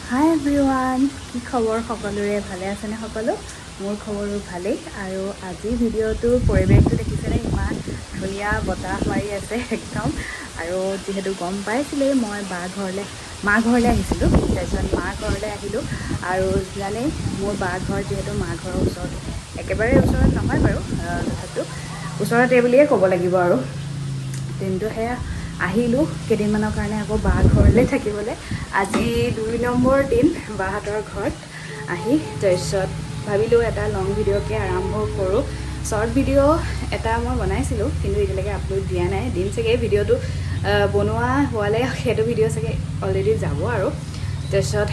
হাই everyone, কি খবৰ সকলোৰে? ভালে আছেনে সকলো? মোৰ খবৰো ভালেই। আৰু আজিৰ ভিডিঅ'টোৰ পৰিৱেশটো দেখিছেনে? ইমান ধুনীয়া বতাহ মাৰি আছে একদম। আৰু যিহেতু গম পাইছিলেই মই মা ঘৰলৈ আহিছিলোঁ, তাৰপিছত মা ঘৰলৈ আহিলোঁ। আৰু জানেই মোৰ বা ঘৰ যিহেতু মা ঘৰৰ ওচৰত, একেবাৰে ওচৰত নহয় বাৰু, তথাপিও ওচৰতে বুলিয়ে ক'ব লাগিব। আৰু কিন্তু সেয়া আহিলোঁ কেইদিনমানৰ কাৰণে আকৌ বা ঘৰলৈ থাকিবলৈ। আজি 2 নম্বৰ দিন বাহঁতৰ ঘৰত আহি, তাৰপিছত ভাবিলোঁ এটা লং ভিডিঅ'কে আৰম্ভ কৰোঁ। শ্বৰ্ট ভিডিঅ' এটা মই বনাইছিলোঁ, কিন্তু এতিয়ালৈকে আপলোড দিয়া নাই। দিম চাগে ভিডিঅ'টো বনোৱা হোৱালে সেইটো ভিডিঅ' চাগে অলৰেডি যাব। আৰু তাৰপিছত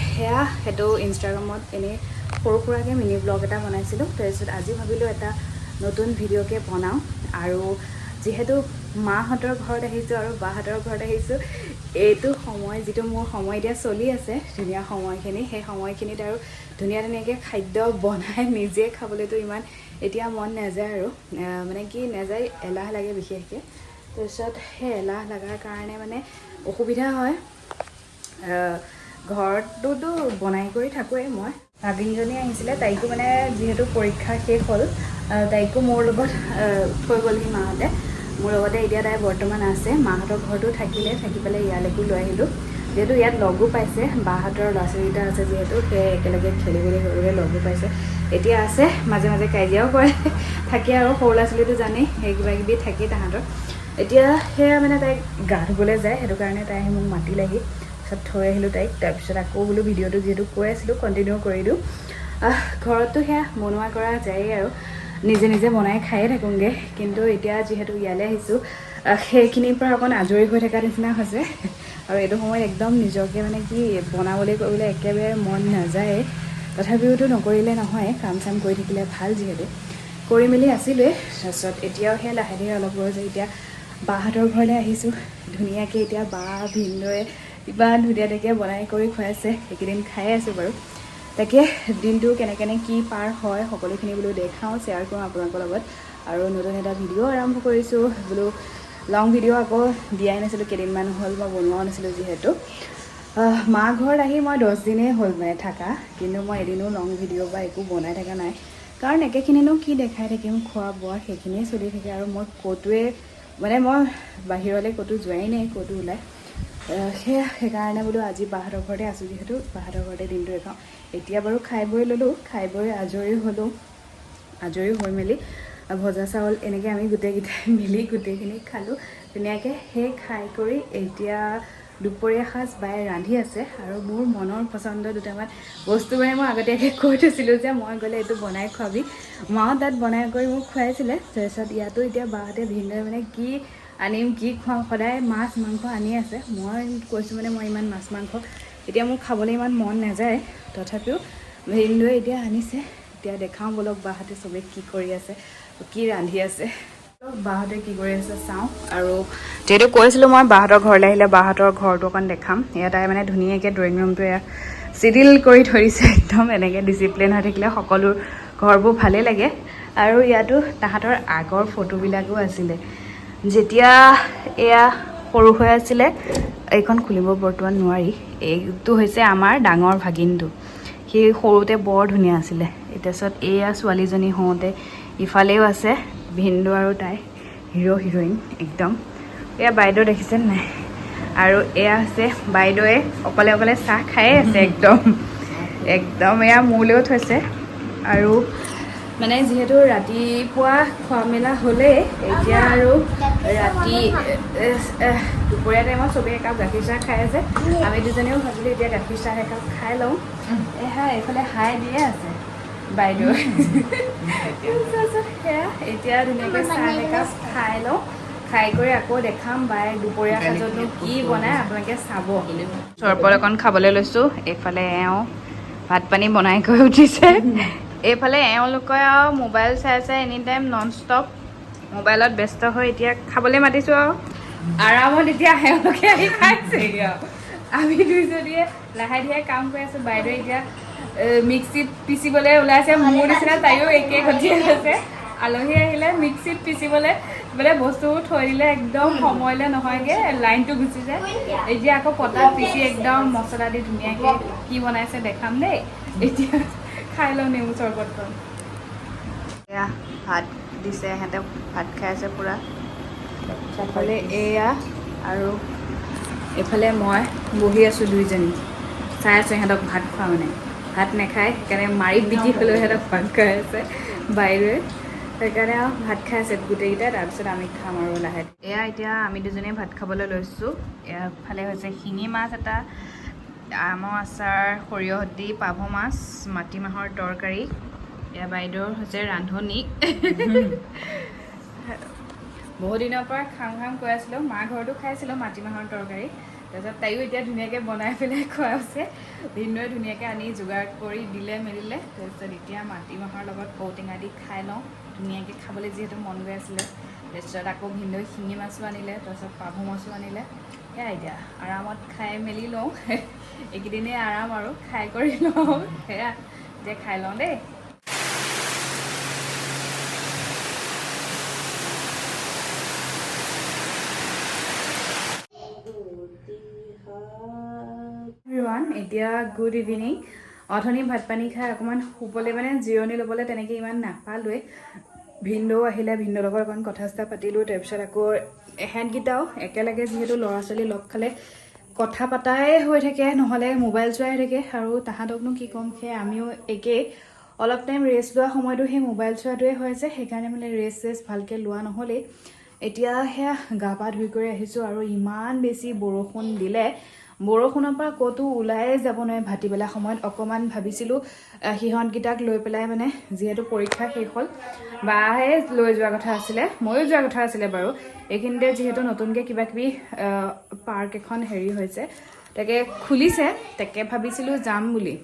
সেইটো ইনষ্টাগ্ৰামত এনেই সৰু সুৰাকৈ মিনি ব্লগ এটা বনাইছিলোঁ। তাৰপিছত আজি ভাবিলোঁ এটা নতুন ভিডিঅ'কে বনাওঁ। আৰু যিহেতু মাহঁতৰ ঘৰত আহিছোঁ আৰু বাহঁতৰ ঘৰত আহিছোঁ, এইটো সময় যিটো মোৰ সময় এতিয়া চলি আছে ধুনীয়া সময়খিনি, সেই সময়খিনিত আৰু ধুনীয়াকৈ খাদ্য বনাই নিজে খাবলৈতো ইমান এতিয়া মন নাযায়। আৰু মানে কি নাযায়, এলাহ লাগে বিশেষকৈ। তাৰপিছত সেই এলাহ লগাৰ কাৰণে মানে অসুবিধা হয়। ঘৰটোতো বনাই কৰি থাকোঁৱেই। মই ভাগিনজনী আহিছিলে, তাইকো মানে যিহেতু পৰীক্ষা শেষ হ'ল, তাইকো মোৰ লগত থৈ গ'লহি মাহঁতে। মোৰ লগতে এতিয়া তাই বৰ্তমান আছে। মাহঁতৰ ঘৰতো থাকি পেলাই ইয়ালৈকো লৈ আহিলোঁ, যিহেতু ইয়াত লগো পাইছে। বাহঁতৰ ল'ৰা ছোৱালীকেইটা আছে যিহেতু, সেই একেলগে খেলিবলৈ কৰিবলৈ লগো পাইছে। এতিয়া আছে, মাজে মাজে কাজিয়াও কৰে থাকে। আৰু সৰু ল'ৰা ছোৱালীটো জানেই, সেই কিবাকিবি থাকেই তাহাঁতৰ। এতিয়া সেয়া মানে তাইক গা ধুবলৈ যায়, সেইটো কাৰণে তাই আহি মোক মাতিলেহি। তাৰপিছত থৈ আহিলোঁ তাইক। তাৰপিছত আকৌ বোলো ভিডিঅ'টো যিহেতু কৈ আছিলোঁ কণ্টিনিউ কৰি দিওঁ। ঘৰততো সেয়া বনোৱা কৰা যায়েই, আৰু নিজে নিজে বনাই খায়ে থাকোঁগৈ। কিন্তু এতিয়া যিহেতু ইয়ালৈ আহিছোঁ, সেইখিনিৰ পৰা অকণ আজৰি হৈ থকাৰ নিচিনা হৈছে। আৰু এইটো সময়ত একদম নিজকে মানে কি বনাবলৈ কৰিবলৈ একেবাৰে মন নাযায়। তথাপিওতো নকৰিলে নহয়, কাম চাম কৰি থাকিলে ভাল। যিহেতু কৰি মেলি আছিলোঁৱেই। তাৰপিছত এতিয়াও সেই লাহে ধীৰে অলপ ৰৈছে। এতিয়া বাহঁতৰ ঘৰলৈ আহিছোঁ। ধুনীয়াকৈ এতিয়া বা ভিনদৈয়ে ইমান ধুনীয়াকৈ বনাই কৰি খুৱাইছে, এইকেইদিন খাই আছোঁ বাৰু। তাকে দিনটো কেনেকৈ কি পাৰ হয় সকলোখিনি বোলো দেখাওঁ, শ্বেয়াৰ কৰোঁ আপোনালোকৰ লগত। আৰু নতুন এটা ভিডিঅ' আৰম্ভ কৰিছোঁ বোলো। লং ভিডিঅ' আকৌ দিয়াই নাছিলোঁ, কেইদিনমান হ'ল মই বনোৱাও নাছিলোঁ। যিহেতু মা ঘৰত আহি মই 10 দিনেই হ'ল মানে থাকা, কিন্তু মই এদিনো লং ভিডিঅ' বা একো বনাই থকা নাই। কাৰণ একেখিনিনো কি দেখাই থাকিম, খোৱা বোৱা সেইখিনিয়ে চলি থাকে। আৰু মই মই বাহিৰলৈ ক'তো যোৱাই নাই, ক'তো ওলাই। সেইকাৰণে বোলো আজি বাহঁতৰ ঘৰতে আছোঁ, যিহেতু বাহঁতৰ ঘৰতে দিনটো দেখাওঁ। এতিয়া বাৰু খাই বৈ ল'লোঁ, খাই বৈ আজৰি হ'লোঁ। আজৰি হৈ মেলি ভজা চাউল এনেকৈ আমি গোটেইকেইটাই মিলি গোটেইখিনি খালোঁ ধুনীয়াকৈ। সেই খাই কৰি এতিয়া দুপৰীয়া সাজ বাই ৰান্ধি আছে। আৰু মোৰ মনৰ পচন্দ দুটামান বস্তু মানে মই আগতীয়াকৈ কৈ থৈছিলোঁ যে মই গ'লে এইটো বনাই খুৱাবি। মাও তাত বনাই কৰি মোক খুৱাইছিলে। তাৰপিছত ইয়াতো এতিয়া বাহঁতে ভিনদৈ মানে কি আনিম কি খুৱাওঁ, সদায় মাছ মাংস আনি আছে। মই কৈছোঁ মানে মই ইমান মাছ মাংস এতিয়া মোৰ খাবলৈ ইমান মন নাযায়। তথাপিও ভিনদৈ এতিয়া আনিছে, এতিয়া দেখাওঁ ব'লক বাহঁতে চবেই কি কৰি আছে, কি ৰান্ধি আছে। বাহঁতে কি কৰি আছে চাওঁ। আৰু যিহেতু কৈছিলোঁ মই বাহঁতৰ ঘৰলৈ আহিলে বাহঁতৰ ঘৰটো অকণ দেখাম। ইয়াতে মানে ধুনীয়াকৈ ড্ৰয়িং ৰুমটো এয়া চিডিল কৰি ধৰিছে একদম। এনেকৈ ডিচিপ্লিন হৈ থাকিলে সকলো ঘৰবোৰ ভালেই লাগে। আৰু ইয়াতো তাহাঁতৰ আগৰ ফটোবিলাকো আছিলে, যেতিয়া এয়া সৰু হৈ আছিলে। এইখন খুলিব বৰ্তমান নোৱাৰি। এইটো হৈছে আমাৰ ডাঙৰ ভাগিনটো, সি সৰুতে বৰ ধুনীয়া আছিলে। তাৰপিছত এয়া ছোৱালীজনী হওঁতে ইফালেও আছে ভিনদৈ আৰু তাই, হিৰ' হিৰইন একদম। এয়া বাইদেউ দেখিছেনে নাই? আৰু এয়া হৈছে বাইদেৱে অকলে অকলে চাহ খায়ে আছে একদম একদম। এয়া মোলৈও থৈছে। আৰু মানে যিহেতু ৰাতিপুৱা খোৱা মেলা হ'লেই, এতিয়া আৰু ৰাতি দুপৰীয়া টাইমত চবেই একাপ গাখীৰ চাহ খাই আছে। আমি দুজনীও ভাবিলোঁ এতিয়া গাখীৰ চাহ একাপ খাই লওঁ। এইফালে হাই দিয়ে আছে বাইদেউ। সেয়া এতিয়া ধুনীয়াকৈ চাহ একাপ খাই লওঁ। খাই কৰি আকৌ দেখাম বাই দুপৰীয়া সাজতনো কি বনাই, আপোনালোকে চাব। চৰবত অকণ খাবলৈ লৈছোঁ। এইফালে ভাত পানী বনাই কৰি উঠিছে। এইফালে এওঁলোকে আৰু মোবাইল চাই চাই এনি টাইম নন ষ্টপ মোবাইলত ব্যস্ত হৈ এতিয়া খাবলৈ মাতিছোঁ। আৰু আৰামত এতিয়া এওঁলোকে আহি খাইছেগৈ। আৰু আমি দুইজনীয়ে লাহে ধীৰে কাম কৰি আছোঁ। বাইদেৱে এতিয়া মিক্সিত পিচিবলৈ ওলাইছে। মোৰ নিচিনা তাইও একে গতিয়ে আছে। আলহী আহিলে মিক্সিত পিচিবলৈ মানে বস্তুবোৰ থৈ দিলে একদম সময়লৈ নহয়গৈ, লাইনটো গুচি যায়। এতিয়া আকৌ পটাত পিচি একদম মছলা দি ধুনীয়াকৈ কি বনাইছে দেখাম দেই। এতিয়া খাই লওঁ নেমু চৰবতখন। এয়া ভাত দিছে, সিহঁতে ভাত খাই আছে পূৰা। এফালে এয়া আৰু এইফালে মই বহি আছোঁ, দুইজনী চাই আছোঁ সিহঁতক ভাত খোৱা। মানে ভাত নাখায়, সেইকাৰণে মাৰি পিটি হ'লেও সিহঁতক ভাত খাই আছে বাইদেৱে। সেইকাৰণে আৰু ভাত খাই আছে গোটেইকেইটা। তাৰপিছত আমি খাম আৰু লাহে। এয়া এতিয়া আমি দুজনীয়ে ভাত খাবলৈ লৈছোঁ। এফালে হৈছে শিঙি মাছ এটা, আমৰ আচাৰ, সৰিয়হ দি, পাভ মাছ, মাটিমাহৰ তৰকাৰী। এয়া বাইদেউৰ হৈছে ৰান্ধনি। বহুত দিনৰ পৰা খাম খাম কৈ আছিলোঁ। মাৰ ঘৰতো খাইছিলোঁ মাটিমাহৰ তৰকাৰী। তাৰপিছত তাইও এতিয়া ধুনীয়াকৈ বনাই পেলাই খোৱা আছে। ভিনদেউৱে ধুনীয়াকৈ আনি যোগাৰ কৰি দিলে মেলিলে। তাৰপিছত এতিয়া মাটিমাহৰ লগত ঔটেঙা দি খাই লওঁ ধুনীয়াকৈ, খাবলৈ যিহেতু মন গৈ আছিলে। তাৰপিছত আকৌ ভিনদেউৱে শিঙি মাছো আনিলে, তাৰপিছত পাভ মাছো আনিলে। সেয়া এতিয়া আৰামত খাই মেলি লওঁ। এইকেইদিনেই আৰাম আৰু খাই কৰি লওঁ। সেয়া এতিয়া খাই লওঁ দেই। এতিয়া গুড ইভিনিং। অথনি ভাত পানী খাই অকণমান শুবলৈ মানে জিৰণি ল'বলৈ তেনেকৈ ইমান নাপালোৱে। ভিনদেউ আহিলে, ভিনদেউৰ লগত অকণমান কথা চথা পাতিলোঁ। তাৰপিছত আকৌ এহেঁতকেইটাও একেলগে যিহেতু ল'ৰা ছোৱালী লগ খালে কথা পাতাই হৈ থাকে, নহ'লে মোবাইল চোৱাই থাকে। আৰু তাহাঁতকনো কি ক'ম, সেই আমিও একেই। অলপ টাইম ৰেষ্ট লোৱা সময়তো সেই মোবাইল চোৱাটোৱে হৈ আছে। সেইকাৰণে মানে ৰেষ্ট ভালকৈ লোৱা নহ'লেই। এতিয়া সেয়া গা পা ধুই কৰি আহিছোঁ আৰু ইমান বেছি বৰষুণ দিলে। বৰষুণৰ পৰা ক'তো ওলাই যাব নোৱাৰে। ভাটিবেলা সময়ত অকণমান ভাবিছিলোঁ সিহঁতকেইটাক লৈ পেলাই, মানে যিহেতু পৰীক্ষা শেষ হ'ল, বাহে লৈ যোৱা কথা আছিলে, ময়ো যোৱা কথা আছিলে বাৰু। এইখিনিতে যিহেতু নতুনকৈ কিবাকিবি পাৰ্ক এখন হেৰি হৈছে, তাকে খুলিছে, তাকে ভাবিছিলোঁ যাম বুলি,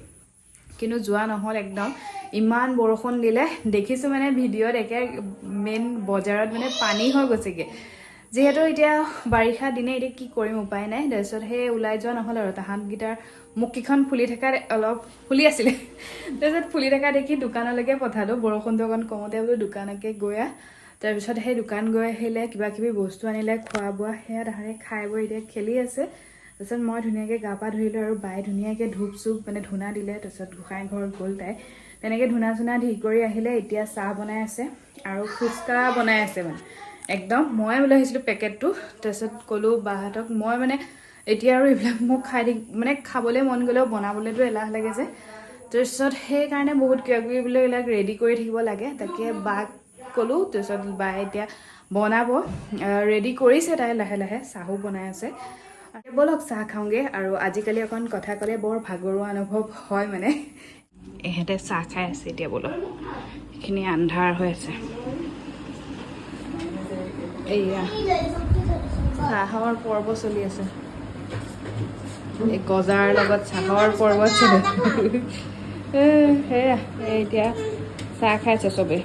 কিন্তু যোৱা নহ'ল। একদম ইমান বৰষুণ দিলে, দেখিছোঁ মানে ভিডিঅ'ত একে মেইন বজাৰত মানে পানী হৈ গৈছেগৈ। যিহেতু এতিয়া বাৰিষা দিনে, এতিয়া কি কৰিম, উপায় নাই। তাৰপিছত সেই ওলাই যোৱা নহ'ল আৰু। তাহাঁতকেইটাৰ মুখকেইখন ফুলি থকাত অলপ ফুলি আছিলে। তাৰপিছত ফুলি থকা দেখি দোকানলৈকে পঠালোঁ। বৰষুণটো অকণ কমোতে বোলো দোকানকে গৈ আহ। তাৰপিছত সেই দোকান গৈ আহিলে, কিবাকিবি বস্তু আনিলে, খোৱা বোৱা, সেয়া তাহাঁতে খাই বৈ এতিয়া খেলি আছে। তাৰপিছত মই ধুনীয়াকৈ গা পা ধুইলোঁ আৰু বায়ে ধুনীয়াকৈ ধূপ চুপ মানে ধূনা দিলে। তাৰপিছত গোঁসাই ঘৰত গ'ল তাই, তেনেকৈ ধূনা চূনা দি কৰি আহিলে। এতিয়া চাহ বনাই আছে আৰু ফুচকা বনাই আছে মানে একদম। মই লৈ আহিছিলোঁ পেকেটটো। তাৰপিছত ক'লোঁ বাহঁতক, মই মানে এতিয়া আৰু এইবিলাক মোক মানে খাবলৈ মন গ'লেও বনাবলৈতো এলাহ লাগে যে। তাৰপিছত সেইকাৰণে বহুত কিবাকিবি বোলে এইবিলাক ৰেডি কৰি থাকিব লাগে। তাকে বাক ক'লোঁ। তাৰপিছত বায়ে এতিয়া বনাব, ৰেডি কৰিছে তাই লাহে লাহে। চাহো বনাই আছে। ব'লক চাহ খাওঁগৈ। আৰু আজিকালি অকণ কথা ক'লে বৰ ভাগৰুৱা অনুভৱ হয় মানে। এহেঁতে চাহ খাই আছে এতিয়া। ব'লক, এইখিনি আন্ধাৰ হৈ আছে। এইয়া চাহৰ পৰ্ব চলি আছে। এই গজাৰ লগত চাহৰ পৰ্ব চলে। সেয়া এতিয়া চাহ খাইছে চবেই।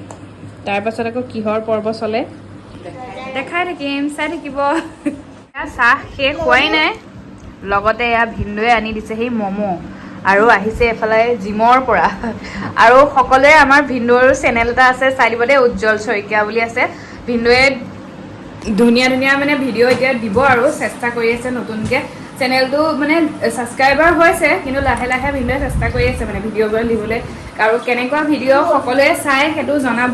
তাৰপাছত আকৌ কিহৰ পৰ্ব চলে দেখাই থাকিম, চাই থাকিব। চাহ শেষ হোৱাই নাই। লগতে এয়া ভিনদেউৱে আনি দিছে সেই ম'ম', আৰু আহিছে এইফালে জিমৰ পৰা। আৰু সকলোৱে আমাৰ ভিনদেউৰ চেনেল এটা আছে, চাই দিব দেই, উজ্জ্বল শইকীয়া বুলি আছে। ভিনদেউৱে ধুনীয়া ধুনীয়া মানে ভিডিঅ' এতিয়া দিব আৰু চেষ্টা কৰি আছে। নতুনকৈ চেনেলটো মানে ছাবস্ক্ৰাইবাৰ হৈছে, কিন্তু লাহে লাহে ভিনদেউৱে চেষ্টা কৰি আছে মানে ভিডিঅ'বোৰ দিবলৈ। আৰু কেনেকুৱা ভিডিঅ' সকলোৱে চাই সেইটো জনাব।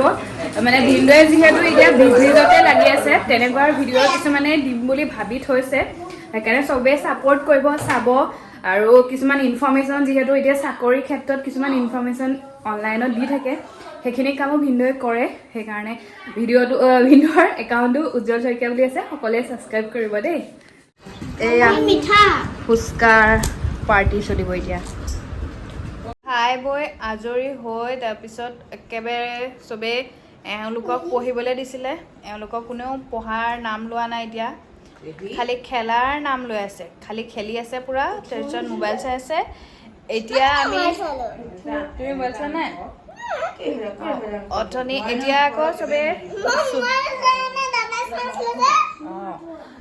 মানে ভিনদেউৱে যিহেতু এতিয়া বিজনেছতে লাগি আছে, তেনেকুৱা ভিডিঅ' কিছুমানে দিম বুলি ভাবি থৈছে। সেইকাৰণে চবেই ছাপোৰ্ট কৰিব, চাব। আৰু কিছুমান ইনফৰ্মেশ্যন, যিহেতু এতিয়া চাকৰিৰ ক্ষেত্ৰত কিছুমান ইনফৰ্মেশ্যন অনলাইনত দি থাকে, সেইখিনি কামো ভিনদেউৱে কৰে। সেইকাৰণে ভিনদেউৰ একাউণ্টটো উজ্জ্বল শইকীয়া বুলি আছে, সকলোৱে ছাবস্ক্ৰাইব কৰিব দেই। এয়া ফুচকাৰ পাৰ্টি চলিব এতিয়া। খাই বৈ আজৰি হৈ তাৰপিছত একেবাৰে চবেই এওঁলোকক পঢ়িবলৈ দিছিলে। এওঁলোকক কোনেও পঢ়াৰ নাম লোৱা নাই এতিয়া, খালি খেলাৰ নাম লৈ আছে। খালি খেলি আছে পূৰা। তাৰপিছত মোবাইল চাই আছে। এতিয়া আমি তুমি মোবাইল চোৱা নাই অথনি। এতিয়া আকৌ চবেই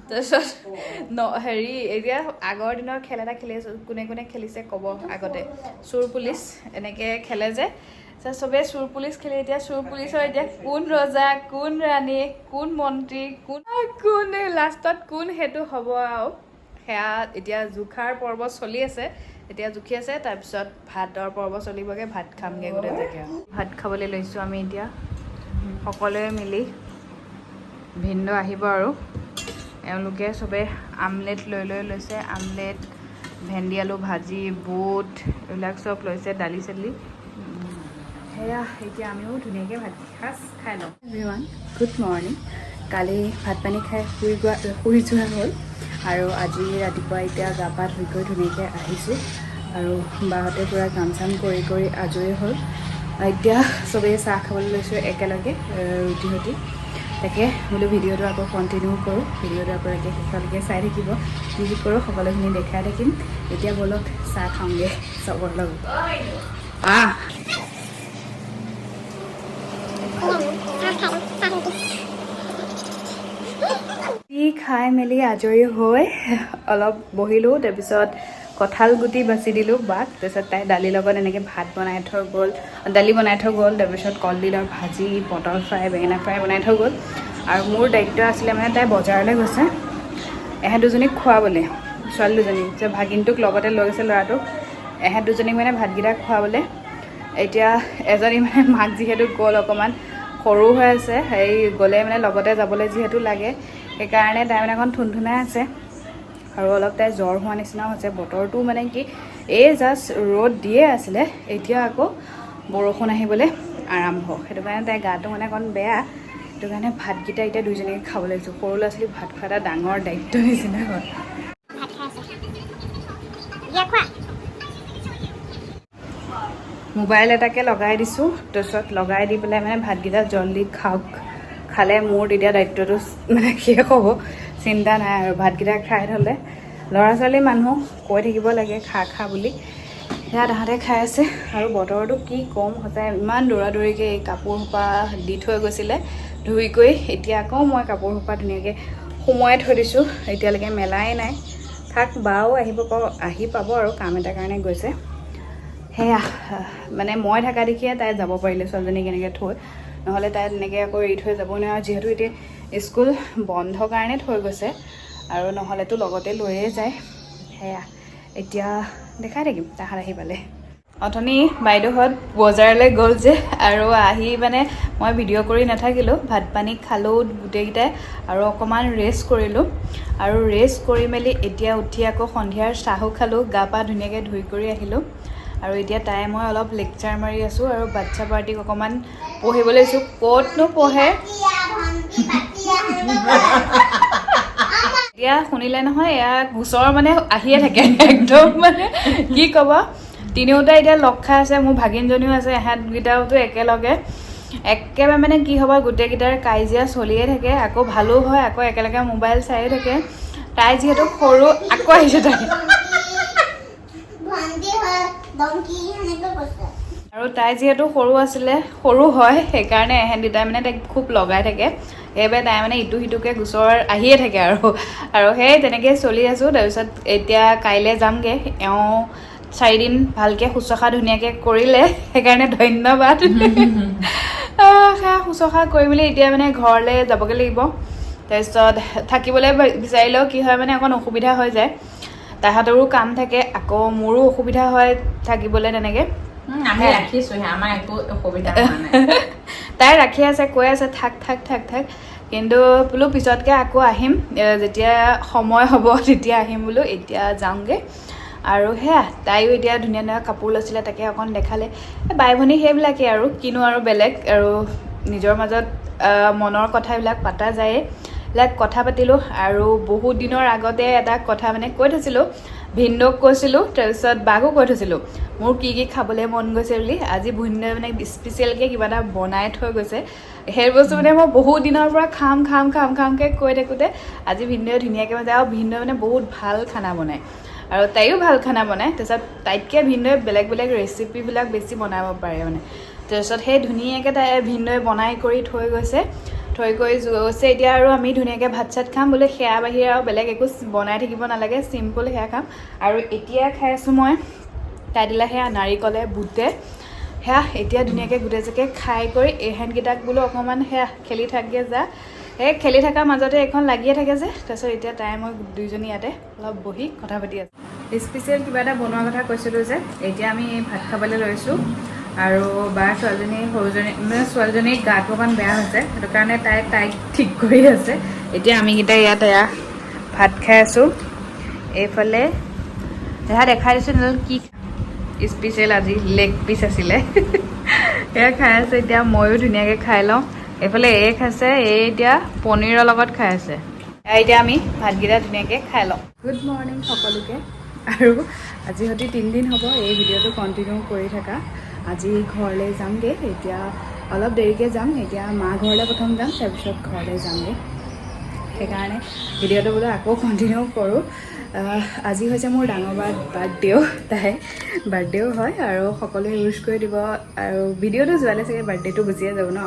তাৰপিছত হেৰি, এতিয়া আগৰ দিনৰ খেল এটা খেলি আছোঁ। কোনে কোনে খেলিছে ক'ব আগতে। চোৰ পুলিচ এনেকৈ খেলে যে, চবে চোৰ পুলিচ খেলি এতিয়া চোৰ পুলিচৰ এতিয়া কোন ৰজা কোন ৰাণী কোন মন্ত্ৰী কোন লাষ্টত কোন সেইটো হ'ব আৰু সেয়া এতিয়া জোখাৰ পৰ্ব চলি আছে এতিয়া জুখি আছে তাৰপিছত ভাতৰ পৰ্ব চলিবগৈ ভাত খামগৈ গোটেই জেগা ভাত খাবলৈ লৈছোঁ আমি এতিয়া সকলোৱে মিলি ভিন্ন আহিব আৰু এওঁলোকে চবে আমলেট লৈ লৈছে আমলেট ভেন্দি আলু ভাজি বুট এইবিলাক চব লৈছে দালি চালি সেয়া এতিয়া আমিও ধুনীয়াকৈ ভাত সাজ খাই লওঁ এভৰিৱান গুড মৰ্ণিং কালি ভাত পানী খাই শুই যোৱা হ'ল আৰু আজি ৰাতিপুৱা এতিয়া গা পা ধুই কৰি ধুনীয়াকৈ আহিছোঁ আৰু বাহঁতে পূৰা কাম চাম কৰি আজৰি হ'ল এতিয়া চবেই চাহ খাবলৈ লৈছোঁ একেলগে ৰুটি সৈতে তাকে বোলো ভিডিঅ'টো আকৌ কণ্টিনিউ কৰোঁ ভিডিঅ'টো আপোনালোকে শেষলৈকে চাই থাকিব কি কৰোঁ সকলোখিনি দেখাই থাকিম এতিয়া ব'লক চাহ খাওঁগৈ চবৰ লগত খাই মেলি আজৰি হৈ অলপ বহিলোঁ তাৰপিছত কঁঠাল গুটি বাচি দিলোঁ বাক তাৰপিছত তাই দালিৰ লগত এনেকৈ ভাত বনাই থৈ গ'ল দালি বনাই থৈ গ'ল তাৰপিছত কলডিলৰ ভাজি পটল ফ্ৰাই বেঙেনা ফ্ৰাই বনাই থৈ গ'ল আৰু মোৰ দায়িত্ব আছিলে মানে তাই বজাৰলৈ গৈছে এহেঁত দুজনীক খুৱাবলৈ ছোৱালী দুজনীক যে ভাগিনটোক লগতে লৈ গৈছে ল'ৰাটোক এহেঁত দুজনীক মানে ভাতকেইটা খুৱাবলৈ এতিয়া এজনী মানে মাক যিহেতু গ'ল অকণমান সৰু হৈ আছে হেৰি গ'লে মানে লগতে যাবলৈ যিহেতু লাগে সেইকাৰণে তাই মানে অকণ থুনথুনাই আছে আৰু অলপ তাই জ্বৰ হোৱা নিচিনাও হৈছে বতৰটো মানে কি এই জাষ্ট ৰ'দ দিয়ে আছিলে এতিয়া আকৌ বৰষুণ আহিবলৈ আৰম্ভ সেইটো কাৰণে তাইৰ গাটো মানে অকণ বেয়া সেইটো কাৰণে ভাতকেইটা এতিয়া দুইজনীকে খাব লাগিছোঁ সৰু ল'ৰা ছোৱালীক ভাত খোৱা এটা ডাঙৰ দায়িত্ব নিচিনা হয় মোবাইল এটাকে লগাই দিছোঁ তাৰপিছত লগাই দি পেলাই মানে ভাতকেইটা জলদি খাওক খালে মোৰ তেতিয়া দায়িত্বটো মানে শেষ হ'ব চিন্তা নাই আৰু ভাতকেইটা খাই থ'লে ল'ৰা ছোৱালী মানুহ কৈ থাকিব লাগে খা বুলি সেয়া তাহাঁতে খাই আছে আৰু বতৰটো কি কম সঁচাই ইমান দৌৰাদৌৰিকৈ এই কাপোৰ সোপা দি থৈ গৈছিলে ধুই কৰি এতিয়া আকৌ মই কাপোৰ সোপা ধুনীয়াকৈ সুমুৱাই থৈ দিছোঁ এতিয়ালৈকে মেলাই নাই থাক বাও আহি পাব আৰু কাম এটাৰ কাৰণে গৈছে সেয়া মানে মই থকা দেখিয়ে তাই যাব পাৰিলে ছোৱালীজনী কেনেকৈ থৈ নহ'লে তাই তেনেকৈ আকৌ এৰি থৈ যাব নোৱাৰে যিহেতু এতিয়া স্কুল বন্ধ কাৰণে থৈ গৈছে আৰু নহ'লেতো লগতে লৈয়ে যায় সেয়া এতিয়া দেখাই থাকিম তাহাঁত আহি পালে অথনি বাইদেউহঁত বজাৰলৈ গ'ল যে আৰু আহি মানে মই ভিডিঅ' কৰি নাথাকিলোঁ ভাত পানী খালোঁ গোটেইকেইটাই আৰু অকণমান ৰেষ্ট কৰিলোঁ আৰু ৰেষ্ট কৰি মেলি এতিয়া উঠি আকৌ সন্ধিয়াৰ চাহো খালোঁ গা পা ধুনীয়াকৈ ধুই কৰি আহিলোঁ আৰু এতিয়া তাই মই অলপ লেকচাৰ মাৰি আছোঁ আৰু বাচ্ছা পাৰ্টিক অকণমান পঢ়িবলৈ লৈছোঁ ক'তনো পঢ়ে এতিয়া শুনিলে নহয় এয়া গোচৰ মানে আহিয়ে থাকে একদম মানে কি ক'ব তিনিওটা এতিয়া লগ খাই আছে মোৰ ভাগিনজনীও আছে এহেঁতকেইটাওতো একেবাৰে মানে কি হ'ব গোটেইকেইটাৰ কাজিয়া চলিয়ে থাকে আকৌ ভালো হয় আকৌ একেলগে মোবাইল চায়ে থাকে তাই যিহেতু সৰু আকৌ আহিছে তাই আৰু তাই যিহেতু সৰু হয় সেইকাৰণে এহেঁত দুটাই মানে তাইক খুব লগাই থাকে সেইবাবে তাই মানে ইটো সিটোকে গোচৰ আহিয়ে থাকে আৰু সেই তেনেকৈ চলি আছোঁ তাৰপিছত এতিয়া কাইলৈ যামগৈ এওঁ 4 দিন ভালকৈ শুশ্ৰূষা ধুনীয়াকৈ কৰিলে সেইকাৰণে ধন্যবাদ সেয়া শুশ্ৰূষা কৰি মেলি এতিয়া মানে ঘৰলৈ যাবগৈ লাগিব তাৰপিছত থাকিবলৈ বিচাৰিলেও কি হয় মানে অকণ অসুবিধা হৈ যায় তাহাঁতৰো কাম থাকে আকৌ মোৰো অসুবিধা হয় থাকিবলৈ তেনেকৈ আমি ৰাখিছোঁহে আমাৰ একো অসুবিধা হোৱা নাই তাই ৰাখি আছে কৈ আছে থাক কিন্তু বোলো পিছতকৈ আকৌ আহিম যেতিয়া সময় হ'ব তেতিয়া আহিম বোলো এতিয়া যাওঁগৈ আৰু সেয়া তাইও এতিয়া ধুনীয়া ধুনীয়া কাপোৰ লৈছিলে তাকে অকণ দেখালে বাই ভনী সেইবিলাকেই আৰু কিনো আৰু বেলেগ আৰু নিজৰ মাজত মনৰ কথাবিলাক পতা যায়ে এইবিলাক কথা পাতিলোঁ আৰু বহুত দিনৰ আগতে এটা কথা মানে কৈ থৈছিলোঁ ভিনদেউক কৈছিলোঁ তাৰপিছত বাকো কৈ থৈছিলোঁ মোৰ কি খাবলৈ মন গৈছে বুলি আজি ভিনদেউৱে মানে স্পেচিয়েলকৈ কিবা এটা বনাই থৈ গৈছে সেই বস্তু মানে মই বহুত দিনৰ পৰা খামকৈ কৈ থাকোঁতে আজি ভিনদেউৱে ধুনীয়াকৈ বনায় আৰু ভিনদেউৱে মানে বহুত ভাল খানা বনায় আৰু তাইও ভাল খানা বনায় তাৰপিছত তাইতকৈ ভিনদেউৱে বেলেগ ৰেচিপিবিলাক বেছি বনাব পাৰে মানে তাৰপিছত সেই ধুনীয়াকৈ তাই ভিনদেউৱে বনাই কৰি থৈ গৈছে এতিয়া আৰু আমি ধুনীয়াকৈ ভাত চাত খাম বোলে সেয়া বাহিৰে আৰু বেলেগ একো বনাই থাকিব নালাগে চিম্পুল সেয়া খাম আৰু এতিয়া খাই আছোঁ মই তাই দিলা সেয়া নাৰিকলে বুটে সেয়া এতিয়া ধুনীয়াকৈ গোটেইজাকে খাই কৰি এইহেঁতকেইটাক বোলো অকণমান সেয়া খেলি থাকে যা সেই খেলি থকাৰ মাজতে এইখন লাগিয়ে থাকে যে তাৰপিছত এতিয়া তাই মই দুইজনী ইয়াতে অলপ বহি কথা পাতি আছোঁ স্পেচিয়েল কিবা এটা বনোৱাৰ কথা কৈছিলোঁ যে এতিয়া আমি ভাত খাবলৈ লৈছোঁ আৰু বাৰ ছোৱালীজনী সৰুজনী মানে ছোৱালীজনীৰ গাটো অকণ বেয়া হৈছে সেইটো কাৰণে তাইক ঠিক কৰি আছে এতিয়া আমিকেইটা ইয়াত এয়া ভাত খাই আছোঁ এইফালে সেয়া দেখাই দিছোঁ নহ'লে কি স্পেচিয়েল আজি লেগ পিচ আছিলে সেয়া খাই আছে এতিয়া ময়ো ধুনীয়াকৈ খাই লওঁ এইফালে খাইছে এতিয়া পনীৰৰ লগত খাই আছে এতিয়া আমি ভাতকেইটা ধুনীয়াকৈ খাই লওঁ গুড মৰ্ণিং সকলোকে আৰু আজি হয়তো 3 দিন হ'ব এই ভিডিঅ'টো কণ্টিনিউ কৰি থকা আজি ঘৰলৈ যামগৈ এতিয়া অলপ দেৰিকৈ যাম এতিয়া মা ঘৰলৈ প্ৰথম যাম তাৰপিছত ঘৰলৈ যামগৈ সেইকাৰণে ভিডিঅ'টো বোলো আকৌ কণ্টিনিউ কৰোঁ আজি হৈছে মোৰ ডাঙৰ বাৰ বাৰ্থডেও তাই বাৰ্থডেও হয় আৰু সকলোৱে ইউজ কৰি দিব আৰু ভিডিঅ'টো যোৱালে চাগে বাৰ্থডেটো গুচিয়ে যাব ন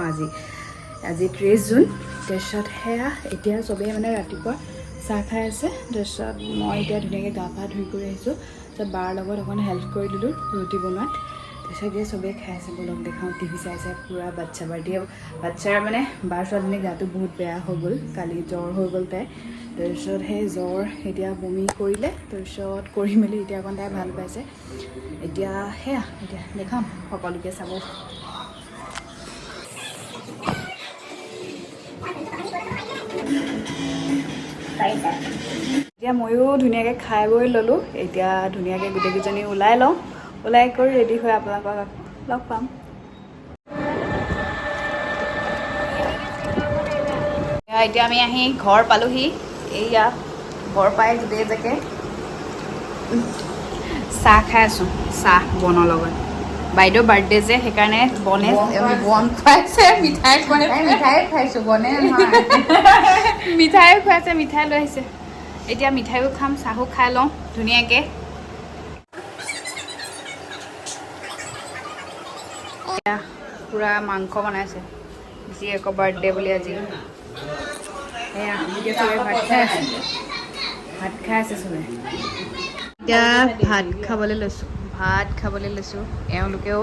আজি 30 জুন তাৰপিছত সেয়া এতিয়া চবেই মানে ৰাতিপুৱা চাহ খাই আছে তাৰপিছত মই এতিয়া ধুনীয়াকৈ গা পা ধুই কৰি আহিছোঁ তাৰপিছত বাৰ লগত অকণ হেল্প কৰি দিলোঁ ৰুটি বনোৱাত তাৰপিছত এতিয়া চবেই খাই আছে বলক দেখাওঁ টিভি চাইছে পূৰা বাচ্ছা বাৰ্থডে বাচ্ছাৰ মানে বাৰ ছোৱালীজনীৰ গাটো বহুত বেয়া হৈ গ'ল কালি জ্বৰ হৈ গ'ল তাই তাৰপিছত সেই জ্বৰ এতিয়া বমি কৰিলে তাৰপিছত কৰি মেলি এতিয়া অকণ তাই ভাল পাইছে এতিয়া সেয়া এতিয়া দেখাম সকলোকে চাব এতিয়া ময়ো ধুনীয়াকৈ খাই বৈ ল'লোঁ এতিয়া ধুনীয়াকৈ গোটেইকেইজনী ওলাই লওঁ ওলাই কৰি ৰেডি হৈ আপোনালোকক লগ পাম এতিয়া আমি আহি ঘৰ পালোহি এইয়া ঘৰ পাই গোটেইজাকে চাহ খাই আছোঁ চাহ বনৰ লগত বাইদেউ বাৰ্থডে যে সেইকাৰণে বন খুৱাইছে মিঠাই খাইছোঁ বনে মিঠাইও খুৱাইছে মিঠাই লৈ আহিছে এতিয়া মিঠাইও খাম চাহো খাই লওঁ ধুনীয়াকৈ পূৰা মাংস বনাইছে জীয়েকৰ বাৰ্থডে বুলি আজি এয়া এতিয়া চবে ভাত খাই আছে চবে এতিয়া ভাত খাবলৈ লৈছোঁ এওঁলোকেও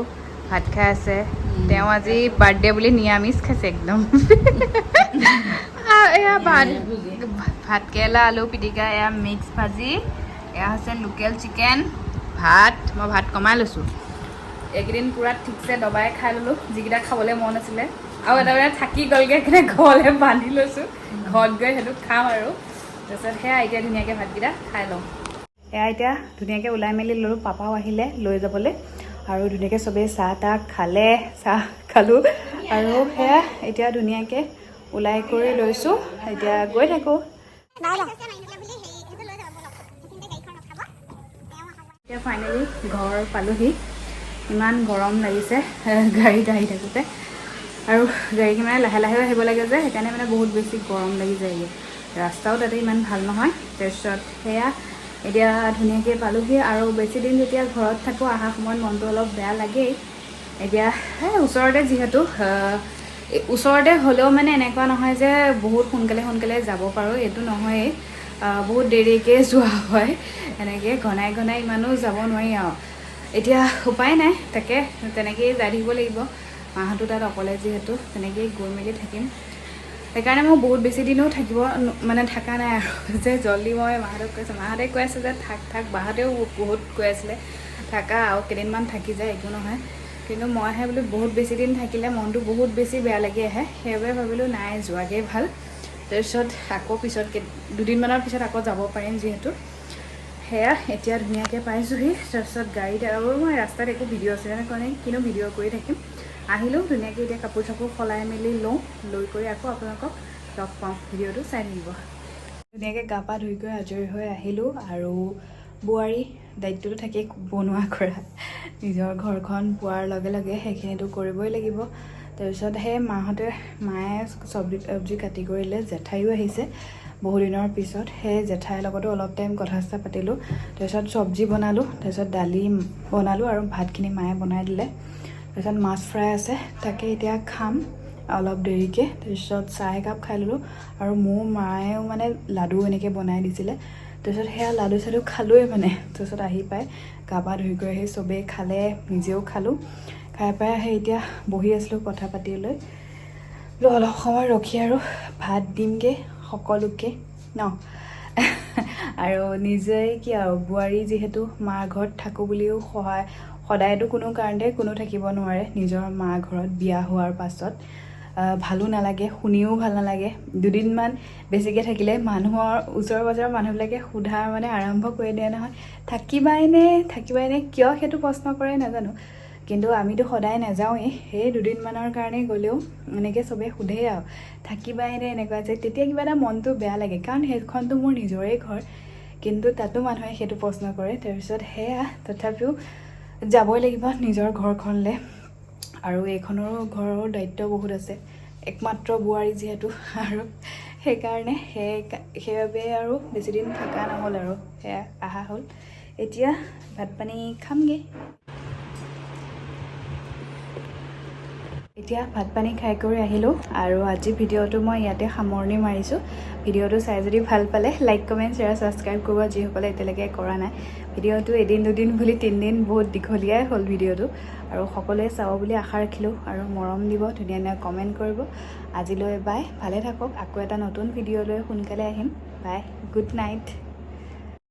ভাত খাই আছে তেওঁ আজি বাৰ্থডে বুলি নিৰামিষ খাইছে একদম এয়া ভাত কেৰেলা আলু পিটিকা এয়া মিক্স ভাজি এয়া হৈছে লোকেল চিকেন মই ভাত কমাই লৈছোঁ এইকেইদিন পূৰা ঠিকছে দবাই খাই ল'লোঁ যিকেইটা খাবলৈ মন আছিলে আৰু এটা থাকি গ'লগৈ সেইকাৰণে ঘৰলৈ বান্ধি লৈছোঁ ঘৰত গৈ সেইটো খাম আৰু তাৰপিছত সেয়া এতিয়া ধুনীয়াকৈ ভাতকেইটা খাই লওঁ এয়া এতিয়া ধুনীয়াকৈ ওলাই মেলি ল'লোঁ পাপাও আহিলে লৈ যাবলৈ আৰু ধুনীয়াকৈ চবেই চাহ খালোঁ আৰু সেয়া এতিয়া ধুনীয়াকৈ ওলাই কৰি লৈছোঁ এতিয়া গৈ থাকোঁ এতিয়া ফাইনেলি ঘৰ পালোহি ইমান গৰম লাগিছে গাড়ীত আহি থাকোঁতে আৰু গাড়ীখন মানে লাহে লাহে আহিব লাগে যে সেইকাৰণে মানে বহুত বেছি গৰম লাগি যায়গৈ ৰাস্তাও তাতে ইমান ভাল নহয় তাৰপিছত সেয়া এতিয়া ধুনীয়াকৈ পালোহি আৰু বেছি দিন যেতিয়া ঘৰত থাকোঁ অহা সময়ত মনটো অলপ বেয়া লাগেই এতিয়া ওচৰতে যিহেতু ওচৰতে হ'লেও মানে এনেকুৱা নহয় যে বহুত সোনকালে যাব পাৰোঁ এইটো নহয়েই বহুত দেৰিকৈ যোৱা হয় এনেকৈ ঘনাই ইমানো যাব নোৱাৰি আৰু এতিয়া উপায় নাই তাকে তেনেকৈয়ে যাই থাকিব লাগিব মাহঁতো তাত অকলে যিহেতু তেনেকৈয়ে গৈ মেলি থাকিম সেইকাৰণে মই বহুত বেছি দিনো থকা নাই আৰু যে জল্দি মই মাহঁতে কৈ আছে যে থাক বাহঁতেও বহুত কৈ আছিলে থাকা আৰু কেইদিনমান থাকি যায় একো নহয় কিন্তু মইহে বোলো বহুত বেছি দিন থাকিলে মনটো বহুত বেছি বেয়া লাগি আহে সেইবাবে ভাবিলোঁ নাই যোৱাগৈ ভাল তাৰপিছত আকৌ দুদিনমানৰ পিছত আকৌ যাব পাৰিম যিহেতু সেয়া এতিয়া ধুনীয়াকৈ পাইছোঁহি তাৰপিছত গাড়ীত আৰু মই ৰাস্তাত একো ভিডিঅ' কৰে কিন্তু ভিডিঅ' কৰি থাকিম আহিলোঁ ধুনীয়াকৈ এতিয়া কাপোৰ চাপোৰ সলাই মেলি লৈ কৰি আকৌ আপোনালোকক লগ পাওঁ ভিডিঅ'টো চাই থাকিব ধুনীয়াকৈ গা পা ধুই কৰি আজৰি হৈ আহিলোঁ আৰু বোৱাৰী দায়িত্বটো থাকেই বনোৱা কৰা নিজৰ ঘৰখন পোৱাৰ লগে লগে সেইখিনিতো কৰিবই লাগিব তাৰপিছত সেই মায়ে চব্জি কাটি কৰিলে জেঠাইও আহিছে বহুদিনৰ পিছত সেই জেঠাইৰ লগতো অলপ টাইম কথা চথা পাতিলোঁ তাৰপিছত চব্জি বনালোঁ তাৰপিছত দালি বনালোঁ আৰু ভাতখিনি মায়ে বনাই দিলে তাৰপিছত মাছ ফ্ৰাই আছে তাকে এতিয়া খাম অলপ দেৰিকৈ তাৰপিছত চাহ একাপ খাই ল'লোঁ আৰু মায়েও মানে লাডু এনেকৈ বনাই দিছিলে তাৰপিছত সেয়া লাডু চাডু খালোঁৱে মানে তাৰপিছত আহি পাই গা পা ধুই কৰি আহি চবেই খালে নিজেও খালোঁ খাই পাই আহি এতিয়া বহি আছিলোঁ কথা পাতিলৈ অলপ সময় ৰখি আৰু ভাত দিমগৈ সকলোকে ন আৰু নিজেই কি আৰু বোৱাৰী যিহেতু মাৰ ঘৰত থাকোঁ বুলিও সদায়তো কোনো কাৰণতে কোনো থাকিব নোৱাৰে নিজৰ মাৰ ঘৰত বিয়া হোৱাৰ পাছত ভালো নালাগে শুনিও ভাল নালাগে দুদিনমান বেছিকৈ থাকিলে মানুহৰ ওচৰ পাজৰৰ মানুহবিলাকে সোধা মানে আৰম্ভ কৰি দিয়ে নহয় থাকিবাইনে কিয় সেইটো প্ৰশ্ন কৰে নাজানো কিন্তু আমিতো সদায় নাযাওঁৱেই সেই দুদিনমানৰ কাৰণে গ'লেও এনেকৈ চবেই সোধেই আৰু থাকিবাইনে এনেকুৱা যে তেতিয়া কিবা এটা মনটো বেয়া লাগে কাৰণ সেইখনটো মোৰ নিজৰে ঘৰ কিন্তু তাতো মানুহে সেইটো প্ৰশ্ন কৰে তাৰপিছত সেয়া তথাপিও যাবই লাগিব নিজৰ ঘৰখনলৈ আৰু এইখনৰো ঘৰৰ দায়িত্ব বহুত আছে একমাত্ৰ বোৱাৰী যিহেতু আৰু সেইকাৰণে সেইবাবে আৰু বেছিদিন থকা নহ'ল আৰু সেয়া অহা হ'ল এতিয়া ভাত পানী খামগৈ এতিয়া ভাত পানী খাই কৰি আহিলোঁ আৰু আজি ভিডিঅ'টো মই ইয়াতে সামৰণি মাৰিছোঁ ভিডিঅ'টো চাই যদি ভাল পালে লাইক কমেণ্ট শ্বেয়াৰ ছাবস্ক্ৰাইব কৰিব যিসকলে এতিয়ালৈকে কৰা নাই ভিডিঅ'টো এদিন দুদিন বুলি 3 দিন বহুত দীঘলীয়াই হ'ল ভিডিঅ'টো আৰু সকলোৱে চাব বুলি আশা ৰাখিলোঁ আৰু মৰম দিব ধুনীয়া ধুনীয়া কমেণ্ট কৰিব আজিলৈ বাই ভালে থাকক আকৌ এটা নতুন ভিডিঅ'লৈ সোনকালে আহিম বাই গুড নাইট